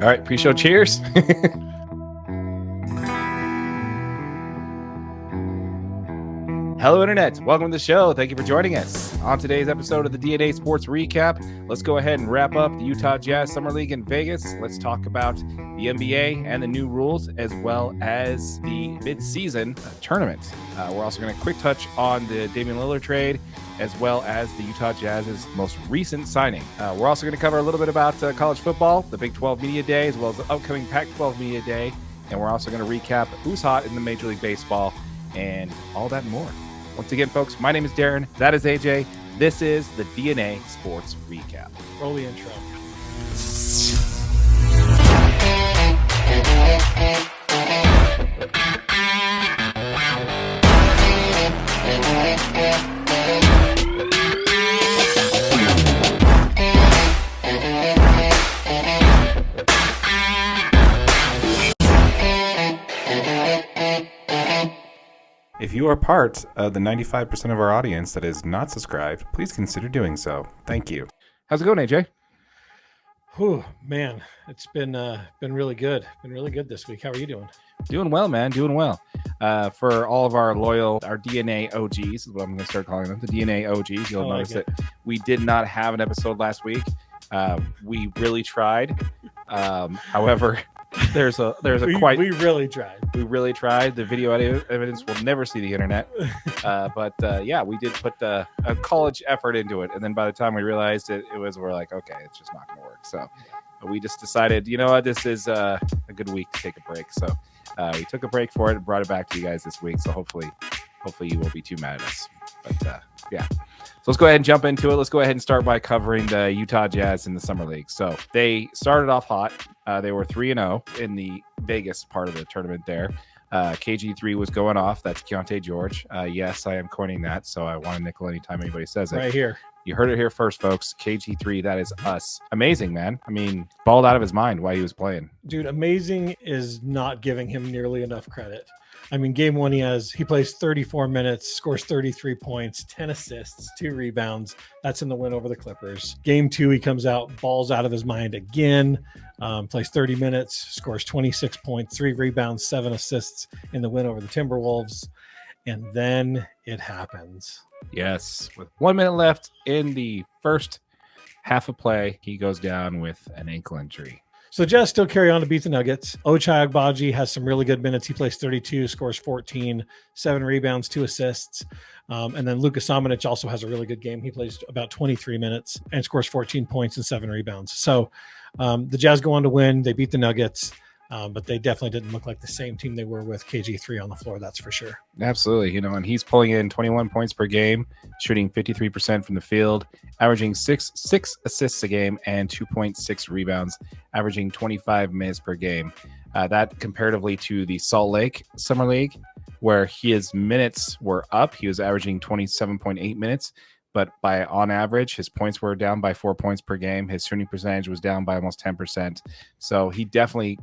All right, pre-show cheers. Hello, Internet. Welcome to the show. Thank you for joining us. On today's episode of the DNA Sports Recap, let's go ahead and wrap up the Utah Jazz Summer League in Vegas. Let's talk about the NBA and the new rules, as well as the mid-season tournament. We're also going to quick touch on the Damian Lillard trade, as well as the Utah Jazz's most recent signing. We're also going to cover a little bit about college football, the Big-12 Media Day, as well as the upcoming Pac-12 Media Day. And we're also going to recap who's hot in the Major League Baseball and all that and more. Once again, folks, my name is Darren. That is AJ. This is the DNA Sports Recap. Roll the intro. If you are part of the 95% of our audience that is not subscribed, please consider doing so. Thank you. How's it going, AJ? Whew, man, it's been really good. Been really good this week. How are you doing? Doing well, man. Doing well. For all of our loyal, our DNA OGs is what I'm going to start calling them, the DNA OGs. You'll notice that we did not have an episode last week. We really tried. However, there's a quite. We really tried. We really tried. The video evidence will never see the internet. But we did put a college effort into it. And then by the time we realized we're like, okay, it's just not going to work. So we just decided, you know what, this is a good week to take a break. So we took a break for it and brought it back to you guys this week. So hopefully you won't be too mad at us. But So let's go ahead and jump into it. Let's go ahead and start by covering the Utah Jazz in the Summer League. So they started off hot. They were 3-0 in the Vegas part of the tournament there. KG3 was going off. That's Keyonte George. Yes, I am coining that, so I want a nickel anytime anybody says it. Right here. You heard it here first, folks. KG3, that is us. Amazing, man. I mean, balled out of his mind while he was playing. Dude, amazing is not giving him nearly enough credit. I mean, game one, he plays 34 minutes, scores 33 points, 10 assists, 2 rebounds. That's in the win over the Clippers. Game two, he comes out, balls out of his mind again, plays 30 minutes, scores 26 points, 3 rebounds, 7 assists in the win over the Timberwolves. And then it happens. Yes. With 1 minute left in the first half of play, he goes down with an ankle injury. So the Jazz still carry on to beat the Nuggets. Ochai Agbaji has some really good minutes. He plays 32, scores 14, 7 rebounds, 2 assists. And then Luka Samanic also has a really good game. He plays about 23 minutes and scores 14 points and 7 rebounds. So the Jazz go on to win. They beat the Nuggets, but they definitely didn't look like the same team they were with KG3 on the floor. That's for sure. Absolutely. And he's pulling in 21 points per game, shooting 53% from the field, averaging six assists a game and 2.6 rebounds, averaging 25 minutes per game. That comparatively to the Salt Lake Summer League, where his minutes were up. He was averaging 27.8 minutes, but on average, his points were down by 4 points per game. His shooting percentage was down by almost 10%. So he definitely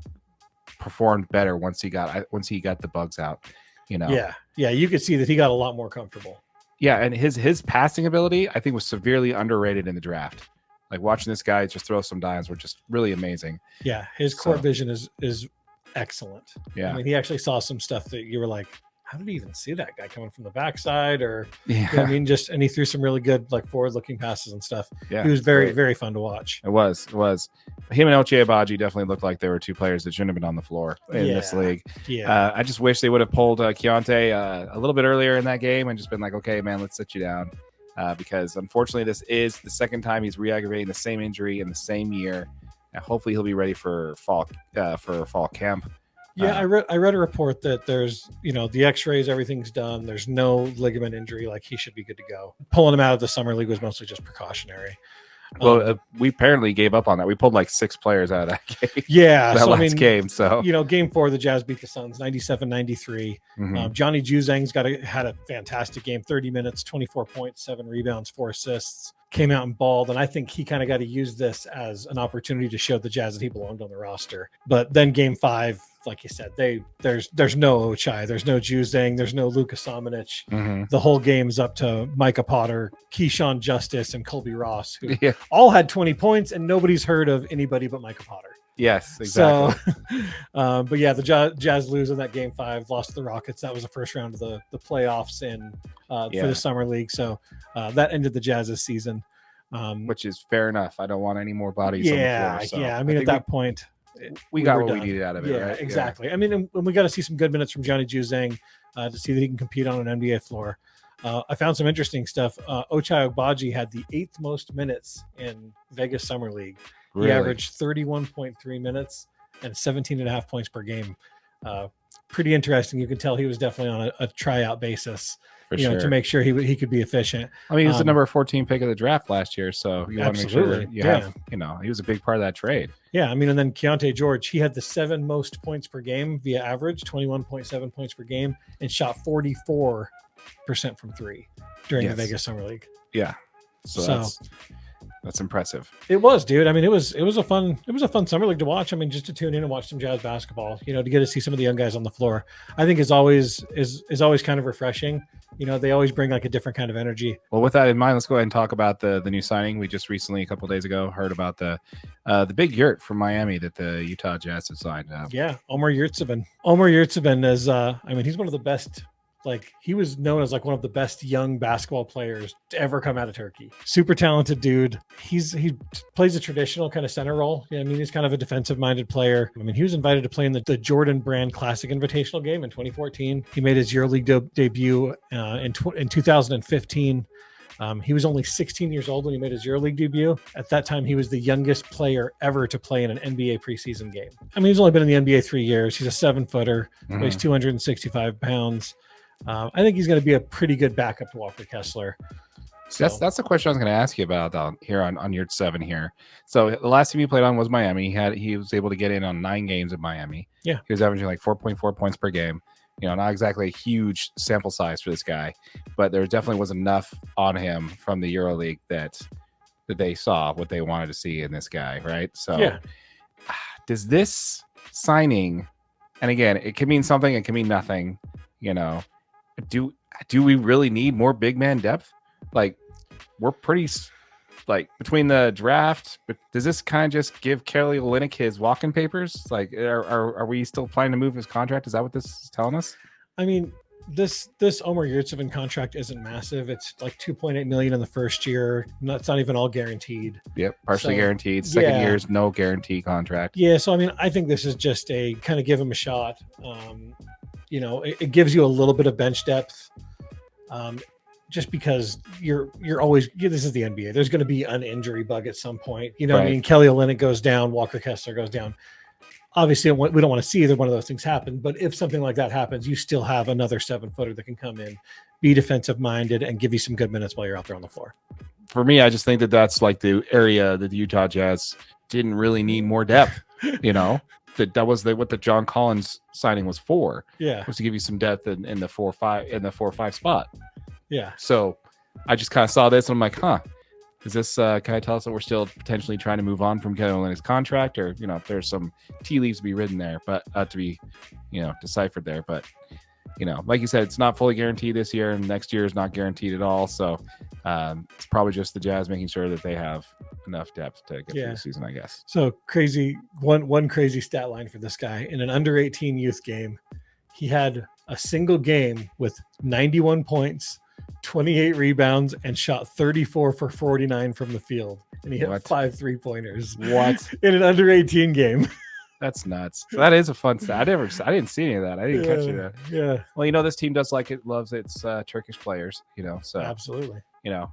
performed better once he got the bugs out. Yeah, you could see that he got a lot more comfortable. Yeah, and his passing ability, I think, was severely underrated in the draft. Like, watching this guy just throw some dimes were just really amazing. Yeah, his court vision is excellent. Yeah, I mean, he actually saw some stuff that you were like, how did he even see that guy coming from the backside? Or you know what I mean, and he threw some really good forward-looking passes and stuff. Yeah, he was very, very fun to watch. It was. Him and Ochai Agbaji definitely looked like they were 2 players that shouldn't have been on the floor in this league. Yeah, I just wish they would have pulled Keyonte a little bit earlier in that game and just been like, okay, man, let's sit you down, because unfortunately this is the second time he's re-aggravating the same injury in the same year. And hopefully he'll be ready for fall camp. Yeah, I read a report that there's, the x-rays, everything's done. There's no ligament injury. Like, he should be good to go. Pulling him out of the summer league was mostly just precautionary. Well, we apparently gave up on that. We pulled like 6 players out of that game. Yeah. last game. So, game 4, the Jazz beat the Suns 97-93. Mm-hmm. Johnny Juzang's had a fantastic game, 30 minutes, 24 points, 7 rebounds, 4 assists. Came out and balled, and I think he kind of got to use this as an opportunity to show the Jazz that he belonged on the roster. But then game 5, like you said, there's no Ochai, there's no Juzang, there's no Luka Samanic. Mm-hmm. The whole game's up to Micah Potter, Keyshawn Justice, and Colby Ross, who all had 20 points, and nobody's heard of anybody but Micah Potter. Yes, exactly. So, but yeah, the Jazz lose in that game 5, lost to the Rockets. That was the first round of the playoffs for the summer league. So that ended the Jazz's season. Which is fair enough. I don't want any more bodies on the floor. So yeah. I mean, at that point, we got what we needed out of it, right? Exactly. I mean, and we got to see some good minutes from Johnny Juzang to see that he can compete on an NBA floor. I found some interesting stuff. Ochai Agbaji had the 8th most minutes in Vegas Summer League. Really? He averaged 31.3 minutes and 17.5 points per game. Pretty interesting. You could tell he was definitely on a tryout basis, to make sure he could be efficient. I mean, he was the number 14 pick of the draft last year, so you want to make sure you have, he was a big part of that trade. Yeah, I mean, and then Keyonte George, he had the 7 most points per game via average, 21.7 points per game, and shot 44% from 3 during the Vegas Summer League. Yeah, so that's impressive. It was, dude. I mean, it was a fun summer league to watch. I mean, just to tune in and watch some Jazz basketball, to get to see some of the young guys on the floor, I think is always kind of refreshing. They always bring like a different kind of energy. Well, with that in mind, let's go ahead and talk about the new signing. We just recently, a couple of days ago, heard about the big Yurt from Miami that the Utah Jazz have signed. Yeah, Omer Yurtseven. Omer Yurtseven is, he's one of the best. Like, he was known as like one of the best young basketball players to ever come out of Turkey. Super talented dude. He plays a traditional kind of center role. Yeah, I mean, he's kind of a defensive-minded player. I mean, he was invited to play in the Jordan Brand Classic Invitational game in 2014. He made his EuroLeague debut in 2015. He was only 16 years old when he made his EuroLeague debut. At that time, he was the youngest player ever to play in an NBA preseason game. I mean, he's only been in the NBA 3 years. He's a 7-footer, weighs 265 pounds. I think he's going to be a pretty good backup to Walker Kessler. So that's the question I was going to ask you about here on Yurtseven here. So the last team he played on was Miami. He was able to get in on 9 games at Miami. Yeah, he was averaging like 4.4 points per game. Not exactly a huge sample size for this guy, but there definitely was enough on him from the EuroLeague that they saw what they wanted to see in this guy, right? So does this signing, and again, it can mean something, it can mean nothing, do we really need more big man depth? Like, we're pretty between the draft, but does this kind of just give Kelly Olynyk his walking papers? Like, are we still planning to move his contract? Is that what this is telling us? I mean, this Omer Yurtseven contract isn't massive. It's like $2.8 million in the first year. It's not even all guaranteed. Yep, partially guaranteed. Second year's no guarantee contract. Yeah, so I mean, I think this is just a kind of give him a shot. It gives you a little bit of bench depth, just because you're always, this is the NBA. There's going to be an injury bug at some point. Right. I mean, Kelly Olynyk goes down, Walker Kessler goes down. Obviously, we don't want to see either one of those things happen. But if something like that happens, you still have another 7-footer that can come in, be defensive minded, and give you some good minutes while you're out there on the floor. For me, I just think that's like the area that the Utah Jazz didn't really need more depth. That was what the John Collins signing was for. Yeah, was to give you some depth in the 4-5 spot. Yeah. So I just kind of saw this and I'm like, is this can I tell us that we're still potentially trying to move on from Kelly Olynyk's contract, or if there's some tea leaves to be written there, but to be deciphered there. But like you said, it's not fully guaranteed this year, and next year is not guaranteed at all. So it's probably just the Jazz making sure that they have enough depth to get through the season, I guess. So crazy, one crazy stat line for this guy. In an under 18 youth game, he had a single game with 91 points, 28 rebounds, and shot 34 for 49 from the field. And he hit 5 3-pointers. What? In an under 18 game. That's nuts. That is a fun stat. I didn't see any of that. I didn't catch that. Yeah. Well, this team loves its Turkish players, so absolutely.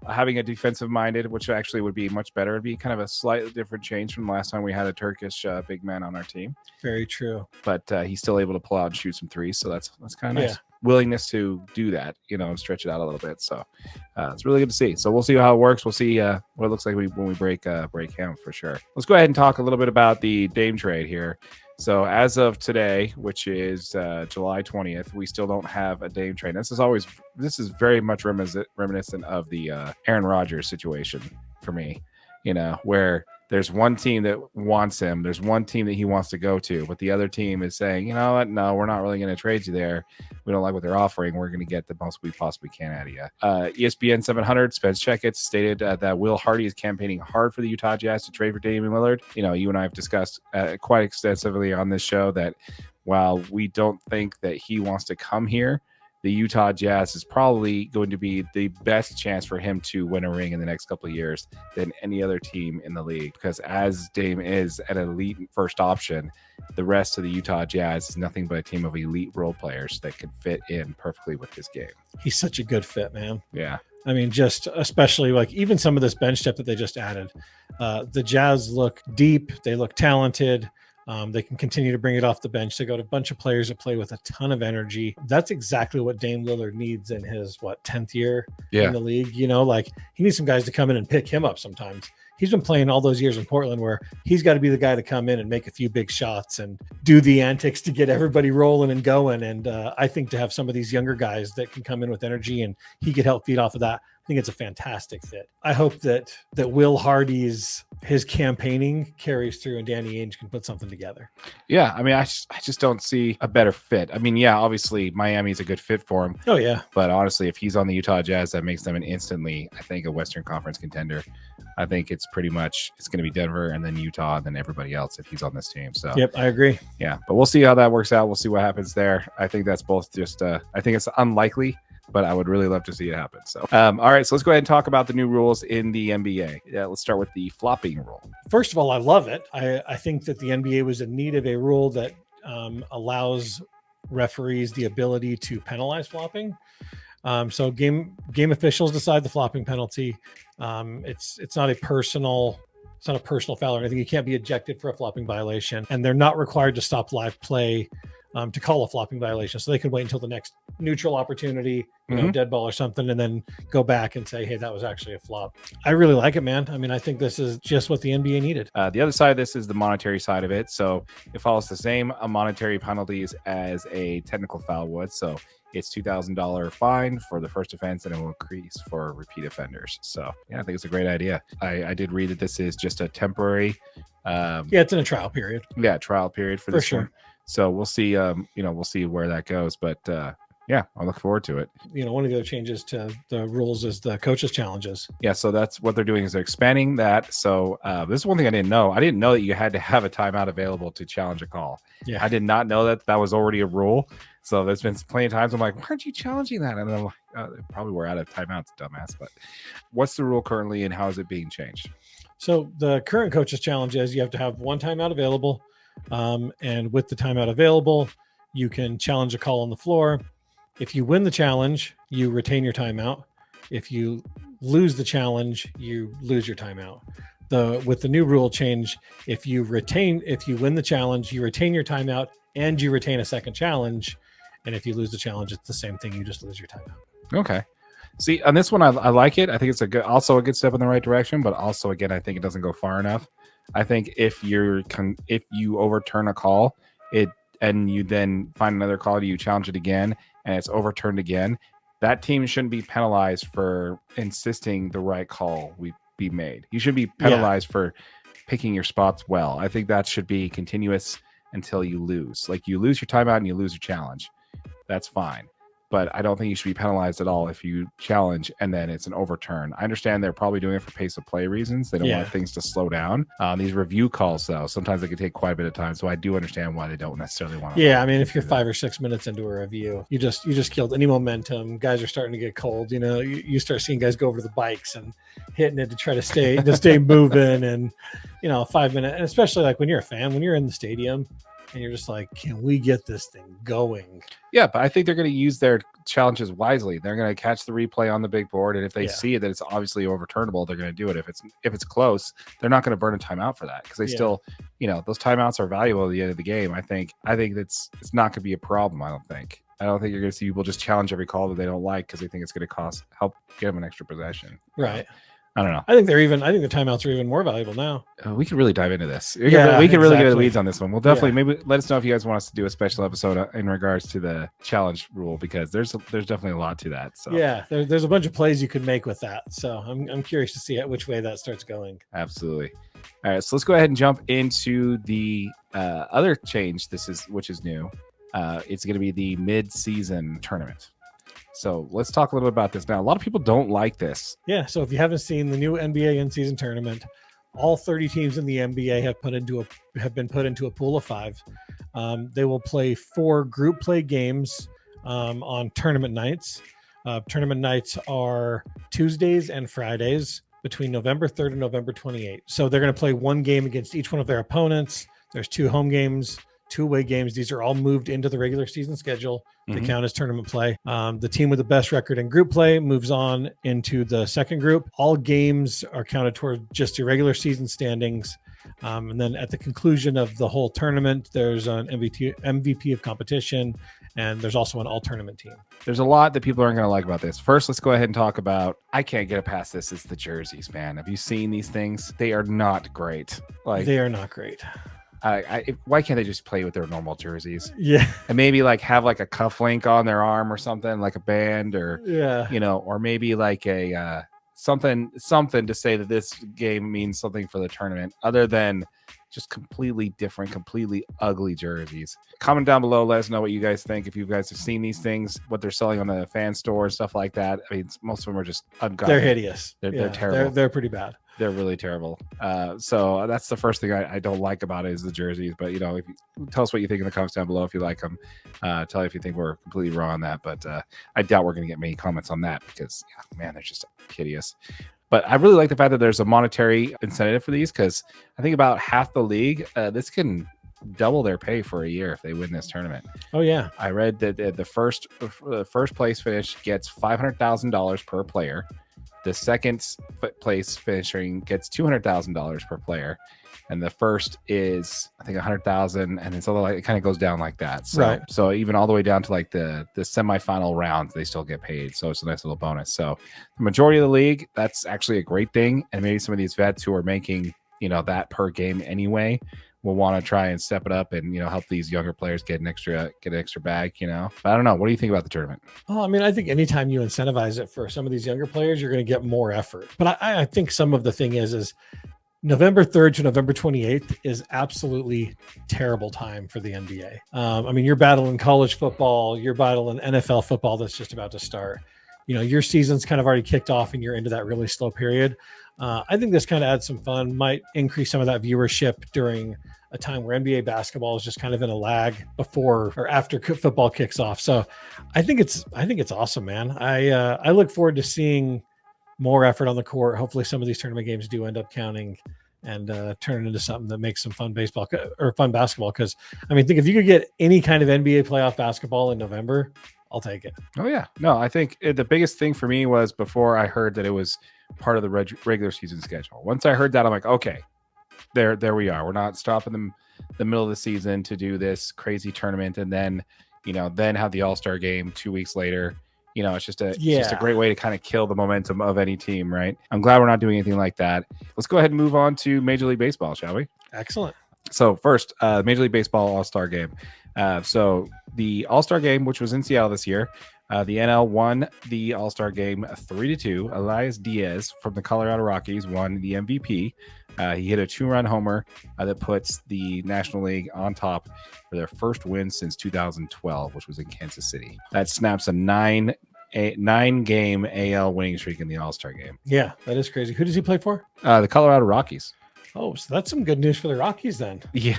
Having a defensive minded, which actually would be much better. It'd be kind of a slightly different change from the last time we had a Turkish big man on our team. Very true. But he's still able to pull out and shoot some threes. So that's kind of nice. Willingness to do that, and stretch it out a little bit. So it's really good to see. So we'll see how it works. We'll see what it looks like when we break him for sure. Let's go ahead and talk a little bit about the Dame trade here. So as of today, which is July 20th, we still don't have a Dame trade. This is very much reminiscent of the Aaron Rodgers situation for me, where There's one team that wants him. There's one team that he wants to go to, but the other team is saying, you know what? No, we're not really going to trade you there. We don't like what they're offering. We're going to get the most we possibly can out of you. ESPN 700, Spence Checkett stated that Will Hardy is campaigning hard for the Utah Jazz to trade for Damian Lillard. You know, you and I have discussed quite extensively on this show that while we don't think that he wants to come here, the Utah Jazz is probably going to be the best chance for him to win a ring in the next couple of years than any other team in the league. Because as Dame is an elite first option, the rest of the Utah Jazz is nothing but a team of elite role players that can fit in perfectly with this game. He's such a good fit, man. Yeah. I mean, just especially like even some of this bench depth that they just added. The Jazz look deep. They look talented. They can continue to bring it off the bench. They got a bunch of players that play with a ton of energy. That's exactly what Dame Lillard needs in his 10th year in the league. You know, like he needs some guys to come in and pick him up sometimes. He's been playing all those years in Portland where he's got to be the guy to come in and make a few big shots and do the antics to get everybody rolling and going. And I think to have some of these younger guys that can come in with energy and he could help feed off of that, I think it's a fantastic fit. I hope that Will Hardy's his campaigning carries through and Danny Ainge can put something together. Yeah, I mean, I just don't see a better fit. I mean, yeah, obviously Miami's a good fit for him. Oh yeah, but honestly, if he's on the Utah Jazz, that makes them instantly, I think, a Western Conference contender. I think it's going to be Denver and then Utah and then everybody else if he's on this team. So yep, I agree. Yeah, but we'll see how that works out. We'll see what happens there. I think that's both just I think it's unlikely, but I would really love to see it happen. So, all right, so let's go ahead and talk about the new rules in the NBA. Yeah, let's start with the flopping rule. First of all, I love it. I think that the NBA was in need of a rule that allows referees the ability to penalize flopping. So game officials decide the flopping penalty. It's not a personal foul or anything. You can't be ejected for a flopping violation, and they're not required to stop live play to call a flopping violation. So they can wait until the next neutral opportunity, dead ball or something, and then go back and say, hey, that was actually a flop. I really like it, man. I mean, I think this is just what the NBA needed. The other side of this is the monetary side of it. So it follows the same monetary penalties as a technical foul would. So it's $2,000 fine for the first offense, and it will increase for repeat offenders. So yeah, I think it's a great idea. I did read that this is just a temporary. It's in a trial period. Yeah, trial period for this sure. one. So we'll see. We'll see where that goes. But yeah, I look forward to it. One of the other changes to the rules is the coaches' challenges. Yeah, so that's what they're doing is they're expanding that. So this is one thing I didn't know. I didn't know that you had to have a timeout available to challenge a call. Yeah, I did not know that was already a rule. So there's been plenty of times I'm like, why aren't you challenging that? And I'm like, probably we're out of timeouts, dumbass. But what's the rule currently and how is it being changed? So the current coaches' challenge is you have to have one timeout available. And with the timeout available, you can challenge a call on the floor. If you win the challenge, you retain your timeout. If you lose the challenge, you lose your timeout. With the new rule change, if you win the challenge, you retain your timeout and you retain a second challenge. And if you lose the challenge, it's the same thing. You just lose your timeout. Okay. See, on this one, I like it. I think it's also a good step in the right direction, but also, again, I think it doesn't go far enough. I think if you overturn a call, and you then find another call, you challenge it again, and it's overturned again, that team shouldn't be penalized for insisting the right call be made. You should be penalized for picking your spots well. I think that should be continuous until you lose. Like you lose your timeout and you lose your challenge. That's fine. But I don't think you should be penalized at all if you challenge and then it's an overturn. I understand they're probably doing it for pace of play reasons. They don't want things to slow down. These review calls, though, sometimes they can take quite a bit of time. So I do understand why they don't necessarily want to. Yeah, I mean, if you're 5 or 6 minutes into a review, you just killed any momentum. Guys are starting to get cold. You start seeing guys go over to the bikes and hitting it to try to stay moving. And 5 minutes, and especially like when you're a fan, when you're in the stadium. And you're just like, can we get this thing going? Yeah, but I think they're going to use their challenges wisely. They're going to catch the replay on the big board, and if they see that it's obviously overturnable, they're going to do it. If it's close, they're not going to burn a timeout for that because they still, those timeouts are valuable at the end of the game. I think it's not going to be a problem. I don't think you're going to see people just challenge every call that they don't like because they think it's going to help get them an extra possession. Right. I don't know. I think the timeouts are even more valuable now. We could really dive into this. We can really get into the weeds on this one. We'll definitely maybe let us know if you guys want us to do a special episode in regards to the challenge rule because there's definitely a lot to that. So there's a bunch of plays you could make with that. So I'm curious to see which way that starts going. Absolutely. All right, so let's go ahead and jump into the other change. Which is new. It's going to be the mid-season tournament. So let's talk a little bit about this now. A lot of people don't like this. Yeah. So if you haven't seen the new NBA in-season tournament, all 30 teams in the NBA have been put into a pool of 5. They will play 4 group play games on tournament nights. Tournament nights are Tuesdays and Fridays between November 3rd and November 28th. So they're going to play 1 game against each one of their opponents. There's 2 home games, 2 away games. These are all moved into the regular season schedule. They count as tournament play. The team with the best record in group play moves on into the second group. All games are counted toward just your regular season standings. And then at the conclusion of the whole tournament, there's an MVP of competition, and there's also an all-tournament team. There's a lot that people aren't going to like about this. First, let's go ahead and talk about, I can't get past this, is the jerseys, man. Have you seen these things? They are not great. They are not great. Why can't they just play with their normal jerseys? Yeah. And maybe have a cuff link on their arm or something, like a band, or or maybe like a something to say that this game means something for the tournament, other than just completely different, completely ugly jerseys. Comment down below, let us know what you guys think. If you guys have seen these things, what they're selling on the fan store, stuff like that. I mean, most of them are just ungodly. They're hideous. They're terrible. They're pretty bad. They're really terrible. So that's the first thing I don't like about it, is the jerseys. But, if you tell us what you think in the comments down below if you like them. Tell me if you think we're completely wrong on that. But I doubt we're going to get many comments on that because, man, they're just hideous. But I really like the fact that there's a monetary incentive for these, because I think about half the league, this can double their pay for a year if they win this tournament. Oh, yeah. I read that the first place finish gets $500,000 per player. The second place finishing gets $200,000 per player, and the first is, I think, $100,000, and it's it kind of goes down like that. So, right. So even all the way down to the semifinal rounds, they still get paid. So it's a nice little bonus. So the majority of the league, that's actually a great thing. And maybe some of these vets who are making that per game anyway will want to try and step it up and help these younger players get an extra bag. But I don't know. What do you think about the tournament? Oh, I mean, I think anytime you incentivize it for some of these younger players, you're going to get more effort. But I think some of the thing is November 3rd to November 28th is absolutely terrible time for the NBA. I mean, you're battling college football, you're battling NFL football that's just about to start. Your season's kind of already kicked off and you're into that really slow period. I think this kind of adds some fun, might increase some of that viewership during a time where NBA basketball is just kind of in a lag before or after football kicks off. So I think it's awesome, man. I look forward to seeing more effort on the court. Hopefully some of these tournament games do end up counting and turn it into something that makes some fun baseball or fun basketball. Because I mean, think if you could get any kind of NBA playoff basketball in November, I'll take it. Oh yeah. No, I think the biggest thing for me was before I heard that it was part of the regular season schedule. Once I heard that, I'm like, okay, there we are. We're not stopping the middle of the season to do this crazy tournament and then have the All-Star game 2 weeks later. It's just a great way to kind of kill the momentum of any team, right? I'm glad we're not doing anything like that. Let's go ahead and move on to Major League Baseball, shall we? Excellent. So first, Major League Baseball All-Star game. So the All-Star game, which was in Seattle this year, the NL won the All-Star game 3-2. Elias Diaz from the Colorado Rockies won the MVP. He hit a 2-run homer that puts the National League on top for their first win since 2012, which was in Kansas City. That snaps a 9-game AL winning streak in the All-Star game. Yeah, that is crazy. Who does he play for? The Colorado Rockies. Oh, so that's some good news for the Rockies then. Yeah.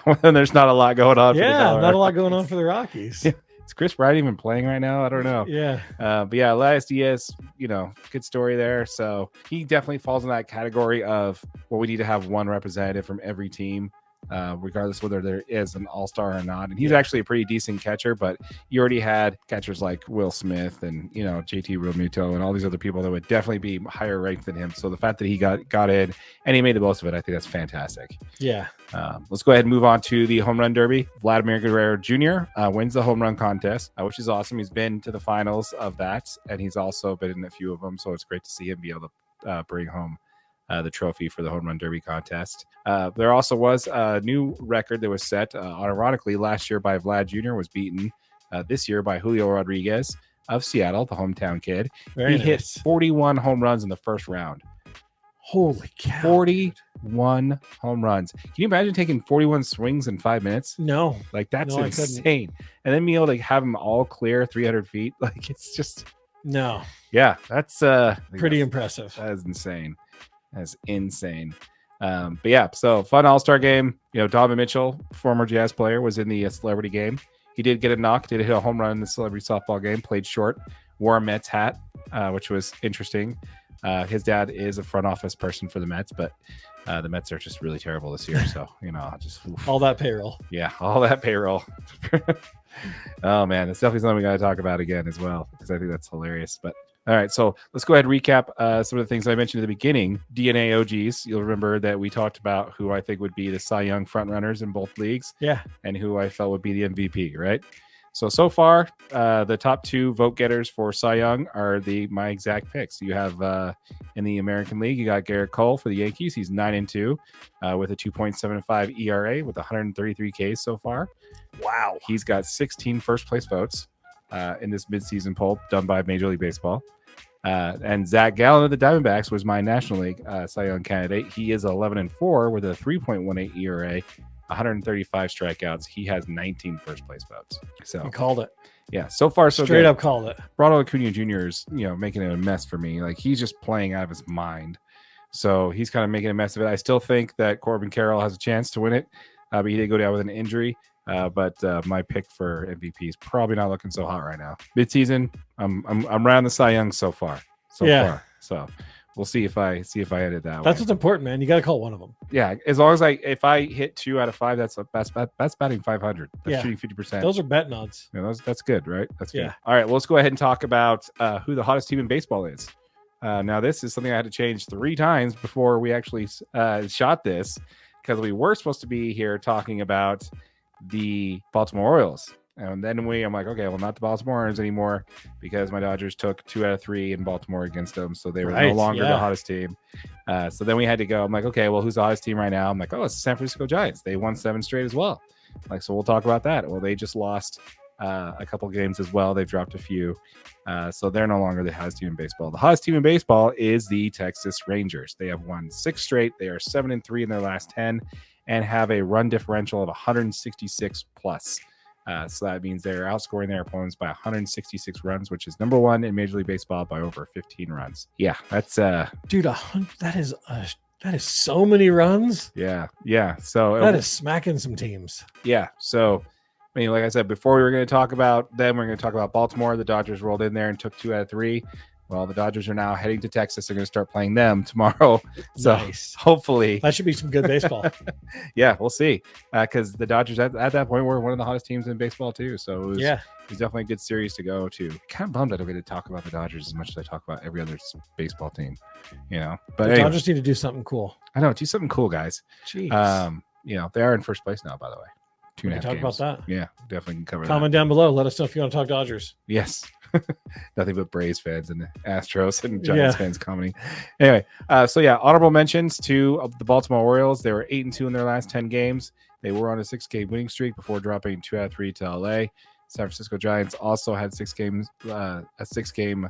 Well, then there's not a lot going on. Yeah, not a lot going on for the Rockies. Yeah. Is Chris Bryant even playing right now? I don't know. Yeah. But yeah, Elias Diaz, good story there. So he definitely falls in that category of we need to have one representative from every team, regardless whether there is an all-star or not. And he's actually a pretty decent catcher, but you already had catchers like Will Smith and, JT Realmuto and all these other people that would definitely be higher ranked than him. So the fact that he got in and he made the most of it, I think that's fantastic. Yeah. Let's go ahead and move on to the home run derby. Vladimir Guerrero Jr. Wins the home run contest, which is awesome. He's been to the finals of that, and he's also been in a few of them. So it's great to see him be able to bring home the trophy for the home run derby contest. There also was a new record that was set. Ironically, last year by Vlad Jr. was beaten this year by Julio Rodriguez of Seattle, the hometown kid. He hit 41 home runs in the first round. Holy cow. 41 home runs. Can you imagine taking 41 swings in 5 minutes? No. Like, that's No, I insane. And then being able to have them all clear 300 feet. Like, it's just, No. yeah, that's Pretty impressive. That is insane. That's insane. But yeah, so fun All-Star game. Donovan Mitchell, former Jazz player, was in the celebrity game. He did get a knock, did hit a home run in the celebrity softball game, played short, wore a Mets hat, which was interesting. His dad is a front office person for the Mets, but the Mets are just really terrible this year. So, just all that payroll. Yeah, all that payroll. Oh, man, it's definitely something we got to talk about again as well, because I think that's hilarious. But all right, so let's go ahead and recap some of the things I mentioned at the beginning. DNA OGs, you'll remember that we talked about who I think would be the Cy Young frontrunners in both leagues. Yeah. And who I felt would be the MVP, right? So far, the top 2 vote getters for Cy Young are my exact picks. You have in the American League, you got Garrett Cole for the Yankees. He's 9-2 with a 2.75 ERA with 133 Ks so far. Wow. He's got 16 first place votes in this midseason poll done by Major League Baseball. And Zach Gallen of the Diamondbacks was my National League Cy Young candidate. He is 11-4 with a 3.18 ERA. 135 strikeouts. He has 19 first place votes. So you called it. Yeah, so far so straight good. Up called it. Ronald Acuna Jr. is making it a mess for me. Like, he's just playing out of his mind. So he's kind of making a mess of it. I still think that Corbin Carroll has a chance to win it, but he did go down with an injury. But my pick for MVP is probably not looking so hot right now. Midseason, I'm around the Cy Young so far. So we'll see if I hit it that way. That's what's important, man. You got to call one of them. Yeah, as long as if I hit 2 out of 5, that's batting 500. That's shooting 50%. Those are betting odds. Yeah, that's good, right? That's good. Yeah. All right, well, let's go ahead and talk about who the hottest team in baseball is. Now, this is something I had to change 3 times before we actually shot this, because we were supposed to be here talking about the Baltimore Orioles. And then I'm like, okay, well, not the Baltimore Orioles anymore, because my Dodgers took 2 out of 3 in Baltimore against them. So they were no longer the hottest team. So then we had to go. I'm like, okay, well, who's the hottest team right now? I'm like, oh, it's the San Francisco Giants. They won 7 straight as well. Like, so we'll talk about that. Well, they just lost a couple games as well. They've dropped a few. So they're no longer the hottest team in baseball. The hottest team in baseball is the Texas Rangers. They have won 6 straight. They are 7-3 in their last 10 and have a run differential of 166 plus. So that means they're outscoring their opponents by 166 runs, which is number 1 in Major League Baseball by over 15 runs. Yeah, that's dude, that is so many runs. Yeah. So that is smacking some teams. Yeah. So, I mean, like I said, before we were going to talk about them, we're going to talk about Baltimore. The Dodgers rolled in there and took 2 out of 3. Well, the Dodgers are now heading to Texas. They're going to start playing them tomorrow. So nice. Hopefully that should be some good baseball. Yeah, we'll see. Because the Dodgers at that point were one of the hottest teams in baseball too. So it was definitely a good series to go to. Kind of bummed I don't get to talk about the Dodgers as much as I talk about every other baseball team. But the Dodgers need to do something cool. I know, do something cool, guys. Jeez. They are in first place now, by the way. 2.5 games. Talk about that. Yeah, definitely can cover that. Comment down below. Let us know if you want to talk Dodgers. Yes. Nothing but Braves fans and Astros and Giants fans commenting. Anyway, honorable mentions to the Baltimore Orioles. They were 8-2 in their last 10 games. They were on a 6-game winning streak before dropping 2 out of 3 to LA. San Francisco Giants also had 6 games, a 6-game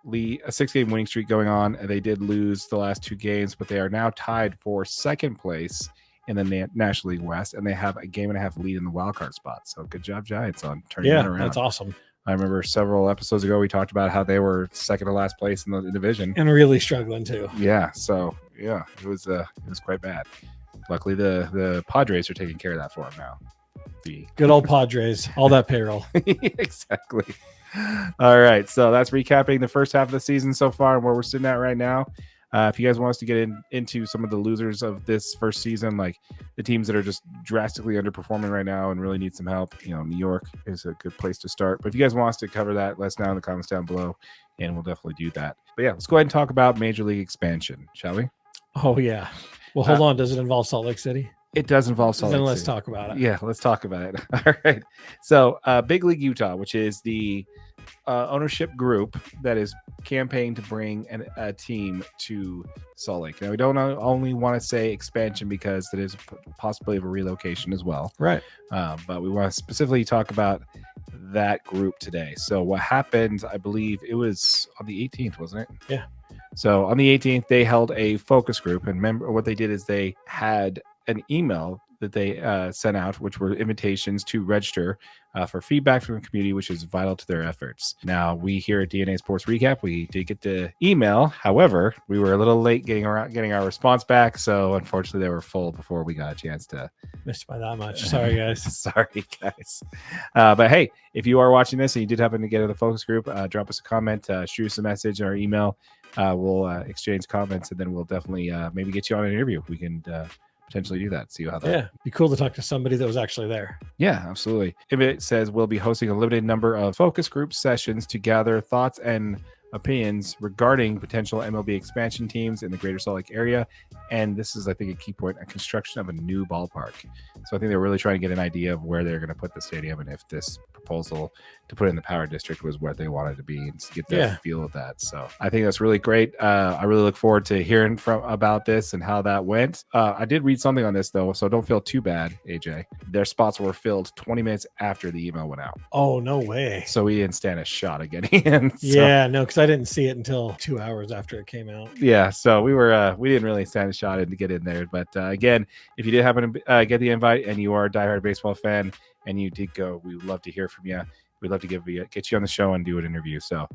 winning streak going on, and they did lose the last 2 games, but they are now tied for second place in the National League West, and they have a 1.5 lead in the wild card spot. So good job, Giants, on turning that around. That's awesome. I remember several episodes ago we talked about how they were second to last place in the division and really struggling too. Yeah, so it was quite bad. Luckily, the Padres are taking care of that for them now. The good old Padres, all that payroll. Exactly. All right, so that's recapping the first half of the season so far and where we're sitting at right now. If you guys want us to get into some of the losers of this first season, like the teams that are just drastically underperforming right now and really need some help, New York is a good place to start. But if you guys want us to cover that, let us know in the comments down below, and we'll definitely do that. But yeah, let's go ahead and talk about Major League expansion, shall we? Oh, yeah. Well, hold on. Does it involve Salt Lake City? It does involve Salt Lake City. Then let's talk about it. Yeah, let's talk about it. All right. So Big League Utah, which is the ownership group that is campaigning to bring a team to Salt Lake. Now, we don't only want to say expansion because it is a possibility of a relocation as well. Right. But we want to specifically talk about that group today. So what happened, I believe it was on the 18th, wasn't it? Yeah. So on the 18th, they held a focus group, and remember what they did is they had an email that they sent out, which were invitations to register for feedback from the community, which is vital to their efforts. Now, we here at DNA Sports Recap, we did get the email. However, we were a little late getting our response back, so unfortunately, they were full before we got a chance to. Missed by that much. Sorry, guys. Sorry, guys. But hey, if you are watching this and you did happen to get in the focus group, drop us a comment, shoot us a message or email. We'll exchange comments, and then we'll definitely maybe get you on an interview. We can potentially do that. See how that. Yeah, be cool to talk to somebody that was actually there. Yeah, absolutely. It says we'll be hosting a limited number of focus group sessions to gather thoughts and opinions regarding potential MLB expansion teams in the greater Salt Lake area. And this is, I think, a key point, a construction of a new ballpark. So I think they're really trying to get an idea of where they're going to put the stadium and if this proposal to put it in the Power District was where they wanted to be and get the feel of that. So I think that's really great. I really look forward to hearing about this and how that went. I did read something on this, though, so don't feel too bad, AJ. Their spots were filled 20 minutes after the email went out. Oh, no way. So we didn't stand a shot of getting in. So. Yeah, no, because I didn't see it until 2 hours after it came out. Yeah, so we didn't really stand a shot to get in there. But again, if you did happen to get the invite and you are a diehard baseball fan and you did go, we would love to hear from you. We'd love to get you on the show and do an interview. So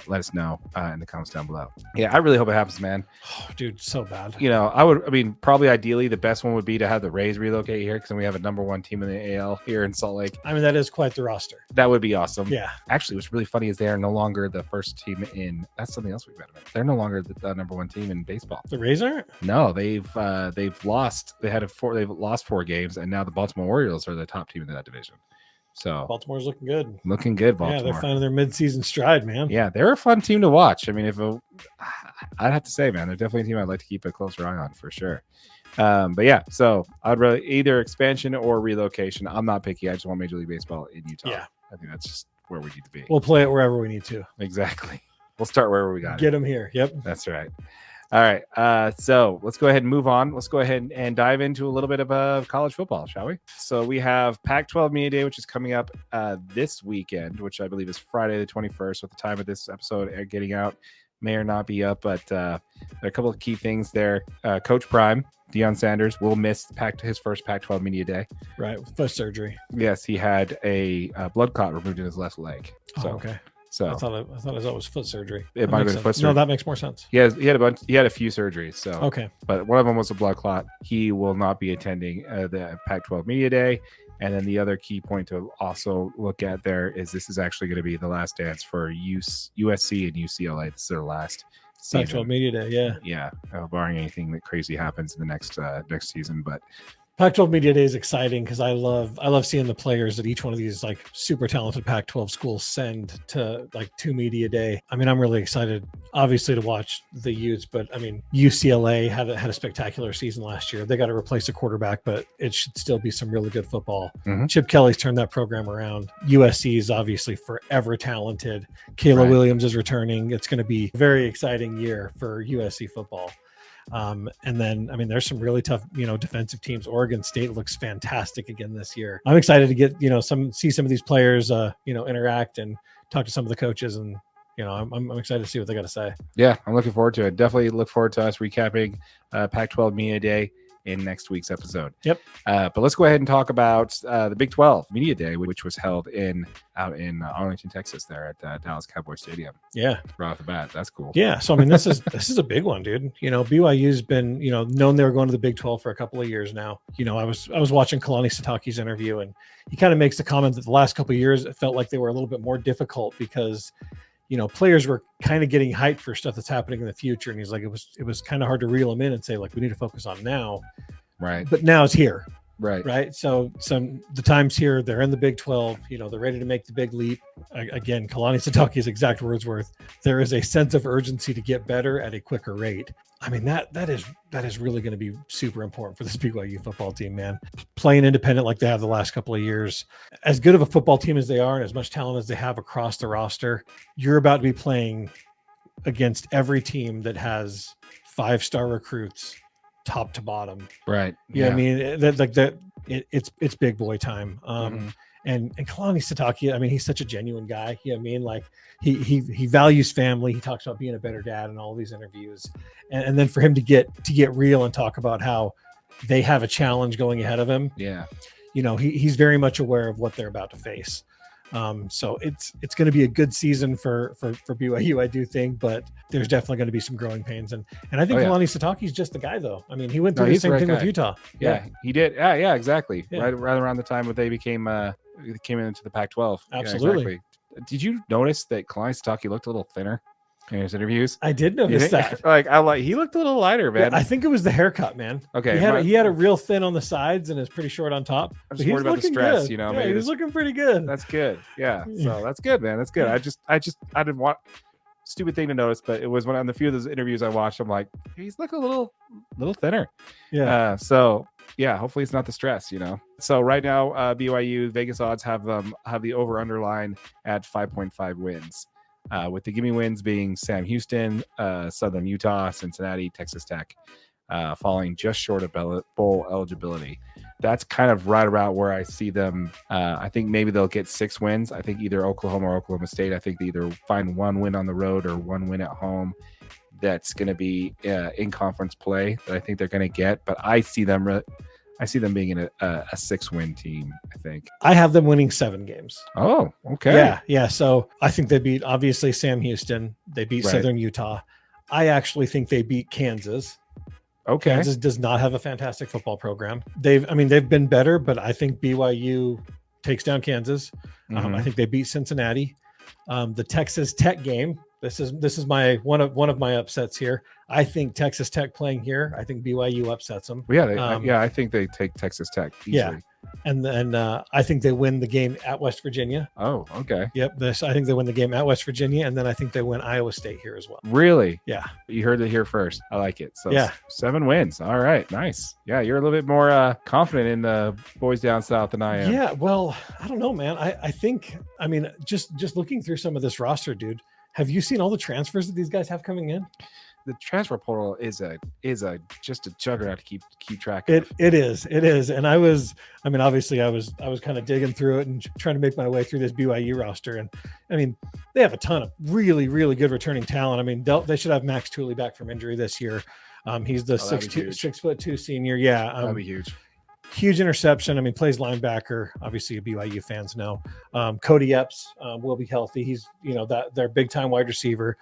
let us know in the comments down below. Yeah, I really hope it happens, man. Oh, dude, so bad. Probably ideally the best one would be to have the Rays relocate here because then we have a number one team in the AL here in Salt Lake. I mean, that is quite the roster. That would be awesome. Yeah. Actually, what's really funny is they are no longer the first team in. That's something else we've got about. They're no longer the number one team in baseball. The Rays aren't? No, they've lost. They've lost 4 games, and now the Baltimore Orioles are the top team in that division. So Baltimore's looking good. Looking good, Baltimore. Yeah, they're finding their mid-season stride, man. Yeah, they're a fun team to watch. I mean, I'd have to say, man, they're definitely a team I'd like to keep a closer eye on for sure. But yeah, so I'd rather either expansion or relocation. I'm not picky. I just want Major League Baseball in Utah. Yeah. I think that's just where we need to be. We'll play it wherever we need to. Exactly. We'll start wherever we got Get them here. Yep. That's right. All right. So let's go ahead and move on. Let's go ahead and dive into a little bit of college football, shall we? So we have Pac-12 Media Day, which is coming up this weekend, which I believe is Friday the 21st. At the time of this episode getting out, may or not be up, but there are a couple of key things there. Coach Prime, Deion Sanders, will miss his first Pac-12 Media Day. Right, with foot surgery. Yes, he had a blood clot removed in his left leg. So, okay. So I thought it was foot surgery. It might have been foot surgery. No, that makes more sense. He had a few surgeries. So okay, but one of them was a blood clot. He will not be attending the Pac-12 Media Day. And then the other key point to also look at there is this is actually going to be the last dance for USC and UCLA. This is their last season. Pac-12 Media Day. Yeah, yeah, barring anything that crazy happens in the next season, but. Pac-12 Media Day is exciting because I love seeing the players that each one of these like super talented Pac-12 schools send to Media Day. I mean, I'm really excited, obviously, to watch the Utes, but I mean, UCLA had a spectacular season last year. They got to replace a quarterback, but it should still be some really good football. Mm-hmm. Chip Kelly's turned that program around. USC is obviously forever talented. Kayla Williams is returning. It's going to be a very exciting year for USC football. And then, I mean, there's some really tough, defensive teams. Oregon State looks fantastic again this year. I'm excited to get, see some of these players, interact and talk to some of the coaches. And, I'm excited to see what they got to say. Yeah, I'm looking forward to it. Definitely look forward to us recapping Pac-12 Media Day in next week's episode. Yep. But let's go ahead and talk about the Big-12 Media Day, which was held out in Arlington, Texas, there at Dallas Cowboy Stadium. Yeah. Right off the bat, that's cool. Yeah. So I mean, this is a big one, dude. BYU's been known they were going to the Big-12 for a couple of years now. I was watching Kalani Sitake's interview, and he kind of makes the comment that the last couple of years it felt like they were a little bit more difficult because players were kind of getting hyped for stuff that's happening in the future. And he's like, it was kind of hard to reel them in and say, like, we need to focus on now. Right. But now it's here. Right. So the time's here. They're in the Big 12. They're ready to make the big leap. Again, Kalani Sitake's exact words were, there is a sense of urgency to get better at a quicker rate. I mean, that is really going to be super important for this BYU football team, man. Playing independent like they have the last couple of years, as good of a football team as they are and as much talent as they have across the roster, you're about to be playing against every team that has 5-star recruits top to bottom. Right. Yeah, I mean, it's big boy time. And Kalani Sitake, I mean, he's such a genuine guy. You know what I mean? Like he values family. He talks about being a better dad in all these interviews. And then for him to get real and talk about how they have a challenge going ahead of him. Yeah. You know, he's very much aware of what they're about to face. So it's going to be a good season for BYU, I do think, but there's definitely going to be some growing pains. And I think Kalani Sitake's just the guy, though. I mean, he went through the same thing with Utah. Yeah, he did. Yeah, exactly. Yeah. Right around the time when they came into the Pac-12. Absolutely. Yeah, exactly. Did you notice that Kalani Sitake looked a little thinner in his interviews? I did notice that. He looked a little lighter, man. Yeah, I think it was the haircut, man. Okay. He had a real thin on the sides and is pretty short on top. I'm just worried about the stress, good. you know. Yeah, maybe he's looking pretty good. That's good. Yeah. So that's good, man. That's good. I didn't want stupid thing to notice, but it was on the few of those interviews I watched, I'm like, he's looking a little thinner. Yeah. So yeah, hopefully it's not the stress, you know. So right now, BYU Vegas odds have the over underline at 5.5 wins. With the gimme wins being Sam Houston, Southern Utah, Cincinnati, Texas Tech, falling just short of bowl eligibility. That's kind of right about where I see them. I think maybe they'll get 6 wins. I think either Oklahoma or Oklahoma State. I think they either find 1 win on the road or 1 win at home. That's going to be in conference play that I think they're going to get. But I see them being in a 6-win team, I think. I have them winning 7 games. Oh, okay. Yeah. So I think they beat, obviously, Sam Houston. They beat Southern Utah. I actually think they beat Kansas. Okay. Kansas does not have a fantastic football program. They've been better, but I think BYU takes down Kansas. I think they beat Cincinnati. The Texas Tech game. This is my one of my upsets here. I think Texas Tech playing here. I think BYU upsets them. Yeah, I think they take Texas Tech easily. Yeah, and then I think they win the game at West Virginia. Oh, okay. Yep. I think they win the game at West Virginia, and then I think they win Iowa State here as well. Really? Yeah. You heard it here first. I like it. So yeah, 7 wins. All right, nice. Yeah, you're a little bit more confident in the boys down south than I am. Yeah. Well, I don't know, man. I think. I mean, just looking through some of this roster, dude. Have you seen all the transfers that these guys have coming in? The transfer portal is just a juggernaut to keep track of. It is. And obviously I was kind of digging through it and trying to make my way ththrough this BYU roster. And I mean, they have a ton of really, really good returning talent. I mean, they should have Max Tooley back from injury this year. He's the 6'2" senior. Yeah. That'd be huge. Huge interception. I mean, plays linebacker. Obviously, BYU fans know. Cody Epps will be healthy. He's, their big time wide receiver.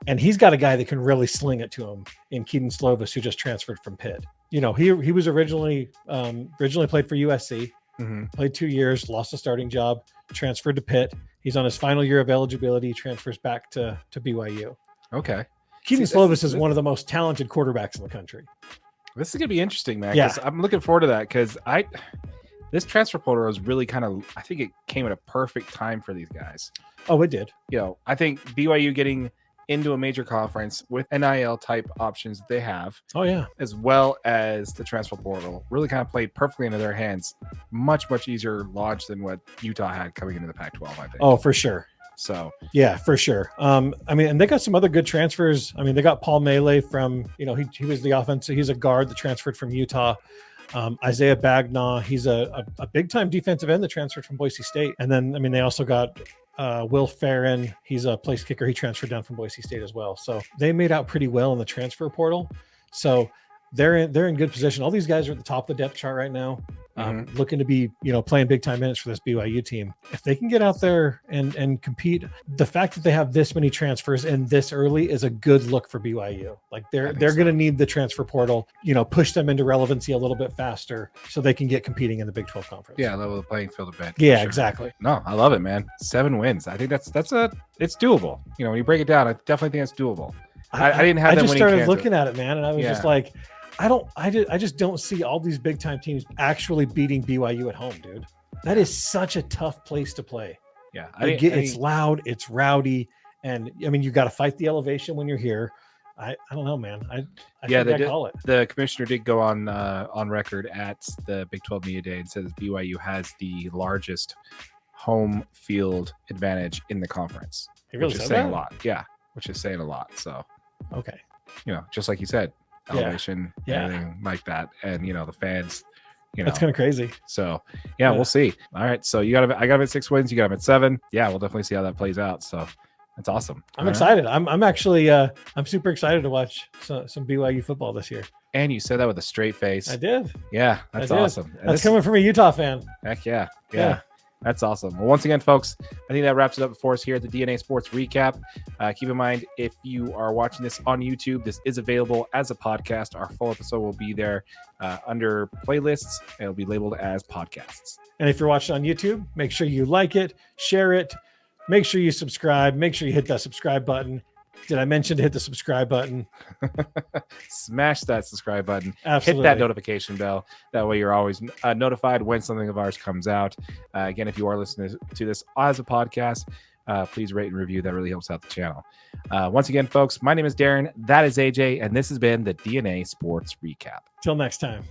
And he's got a guy that can really sling it to him in Kedon Slovis, who just transferred from Pitt. He was originally played for USC, played 2 years, lost a starting job, transferred to Pitt. He's on his final year of eligibility, transfers back to BYU. Okay. Kedon Slovis is one of the most talented quarterbacks in the country. This is going to be interesting, man. Yeah. I'm looking forward to that because this transfer portal is really I think it came at a perfect time for these guys. Oh, it did. I think BYU getting into a major conference with NIL type options that they have. Oh, yeah. As well as the transfer portal really kind of played perfectly into their hands. Much, much easier launch than what Utah had coming into the Pac-12, I think. Oh, for sure. So yeah, for sure. And they got some other good transfers. I mean, they got Paul Melee from, he was the offensive. He's a guard that transferred from Utah. Isaiah Bagnaw, he's a big time defensive end that transferred from Boise State. And then, they also got Will Farron. He's a place kicker. He transferred down from Boise State as well. So they made out pretty well in the transfer portal. So they're in good position. All these guys are at the top of the depth chart right now. Looking to be, playing big time minutes for this BYU team. If they can get out there and compete, the fact that they have this many transfers in this early is a good look for BYU. Like they're going to need the transfer portal, push them into relevancy a little bit faster so they can get competing in the Big 12 conference. Yeah, level the playing field a bit. Yeah, sure. Exactly. No, I love it, man. 7 wins. I think it's doable. When you break it down, I definitely think it's doable. I didn't have. I just started looking at it, man, and I was just like, I just don't see all these big time teams actually beating BYU at home, dude. That is such a tough place to play. Yeah. It's loud, it's rowdy. And you got to fight the elevation when you're here. I don't know, man. I call it. The commissioner did go on record at the Big 12 Media Day and said that BYU has the largest home field advantage in the conference. He really which is said saying that? a lot. Yeah. Which is saying a lot. So, okay. Just like you said, elevation, Yeah. everything like that. And, the fans, That's kind of crazy. So, yeah, we'll see. All right. So I got him at 6 wins. You got him at 7. Yeah, we'll definitely see how that plays out. So that's awesome. I'm excited. I'm actually, I'm super excited to watch some BYU football this year. And you said that with a straight face. I did. Yeah, that's awesome. That's coming from a Utah fan. Heck yeah. That's awesome. Well, once again, folks, I think that wraps it up for us here at the DNA Sports Recap. Keep in mind, if you are watching this on YouTube, this is available as a podcast. Our full episode will be there under playlists. It'll be labeled as podcasts. And if you're watching on YouTube, make sure you like it, share it, make sure you subscribe, make sure you hit that subscribe button. Did I mention to hit the subscribe button? Smash that subscribe button. Absolutely. Hit that notification bell. That way you're always notified when something of ours comes out. Again, if you are listening to this as a podcast, please rate and review. That really helps out the channel. Once again, folks, my name is Darren. That is AJ. And this has been the DNA Sports Recap. Till next time.